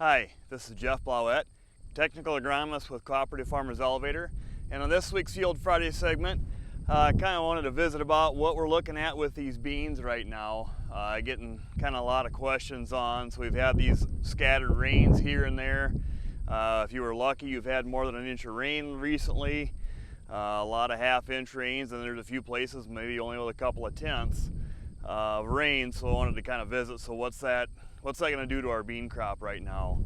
Hi, this is Jeff Blauette, technical agronomist with Cooperative Farmers Elevator, and on this week's Field Friday segment, I kind of wanted to visit about what we're looking at with these beans right now. Getting kind of a lot of questions on, so we've had these scattered rains here and there. If you were lucky, you've had more than an inch of rain recently, a lot of half-inch rains, and there's a few places maybe only with a couple of tenths of rain, so I wanted to kind of visit. So what's that going to do to our bean crop right now?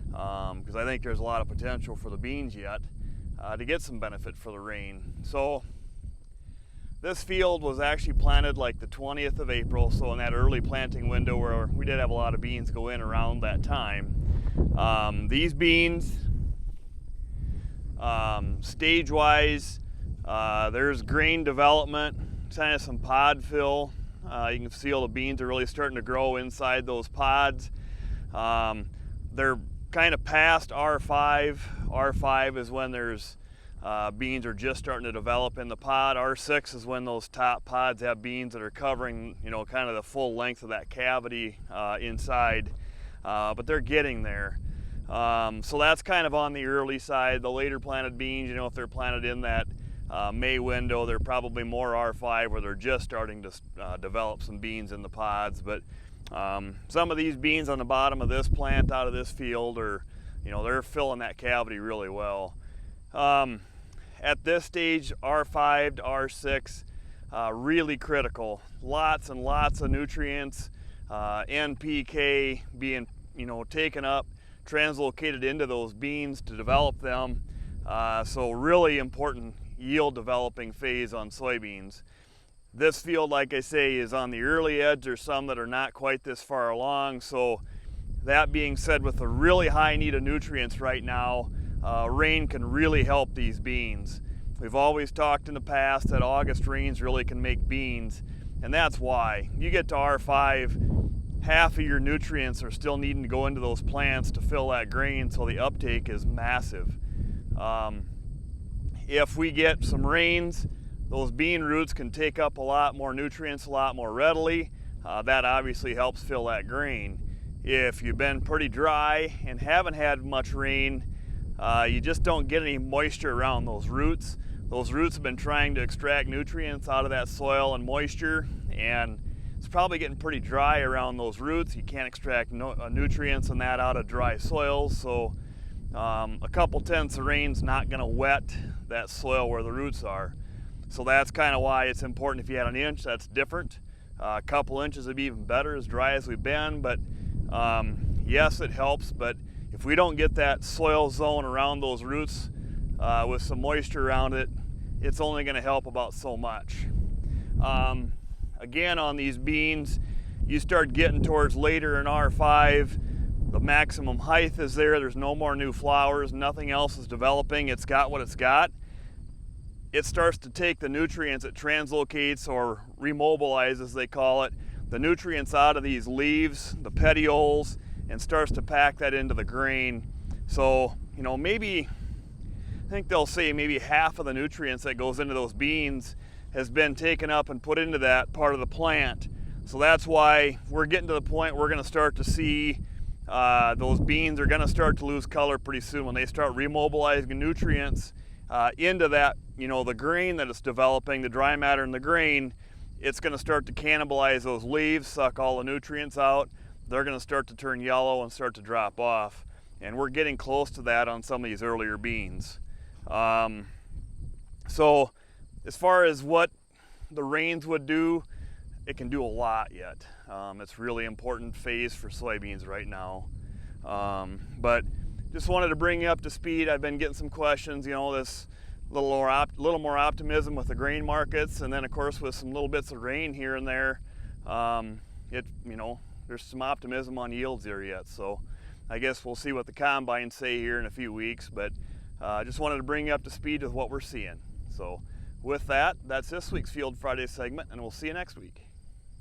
Because I think there's a lot of potential for the beans yet to get some benefit for the rain. So this field was actually planted like the 20th of April, so in that early planting window where we did have a lot of beans go in around that time. These beans, stage-wise, there's grain development, kind of some pod fill. You can see all the beans are really starting to grow inside those pods. They're kind of past R5. R5 is when there's beans are just starting to develop in the pod. R6 is when those top pods have beans that are covering, kind of the full length of that cavity inside. But they're getting there. So that's kind of on the early side. The later planted beans, if they're planted in that May window, they're probably more R5 where they're just starting to develop some beans in the pods. But some of these beans on the bottom of this plant out of this field are, they're filling that cavity really well. At this stage, R5 to R6, really critical. Lots and lots of nutrients, NPK being, taken up, translocated into those beans to develop them. So really important yield developing phase on soybeans. This field, like I say, is on the early edge. There's some that are not quite this far along. So that being said, with a really high need of nutrients right now, rain can really help these beans. We've always talked in the past that August rains really can make beans, and that's why. You get to R5, half of your nutrients are still needing to go into those plants to fill that grain, so the uptake is massive. If we get some rains, those bean roots can take up a lot more nutrients a lot more readily. That obviously helps fill that grain. If you've been pretty dry and haven't had much rain, you just don't get any moisture around those roots. Those roots have been trying to extract nutrients out of that soil and moisture, and it's probably getting pretty dry around those roots. You can't extract nutrients and that out of dry soils, so a couple tenths of rain's not going to wet that soil where the roots are. So that's kind of why it's important. If you had an inch, that's different. A couple inches would be even better, as dry as we've been, but yes, it helps. But if we don't get that soil zone around those roots with some moisture around it, it's only going to help about so much. Again, on these beans, you start getting towards later in R5, the maximum height is there. There's no more new flowers. Nothing else is developing. It's got what it's got. It starts to take the nutrients, it translocates or remobilizes, they call it, the nutrients out of these leaves, the petioles, and starts to pack that into the grain. So, maybe, I think they'll say maybe half of the nutrients that goes into those beans has been taken up and put into that part of the plant. So that's why we're getting to the point we're going to start to see those beans are going to start to lose color pretty soon when they start remobilizing nutrients into that, the grain that it's developing, the dry matter in the grain. It's going to start to cannibalize those leaves, suck all the nutrients out. They're going to start to turn yellow and start to drop off. And we're getting close to that on some of these earlier beans. So as far as what the rains would do, it can do a lot yet. It's really important phase for soybeans right now. But just wanted to bring you up to speed. I've been getting some questions, this little more optimism with the grain markets, and then of course with some little bits of rain here and there, there's some optimism on yields there yet. So I guess we'll see what the combines say here in a few weeks, but just wanted to bring you up to speed with what we're seeing. So with that, that's this week's Field Friday segment, and we'll see you next week.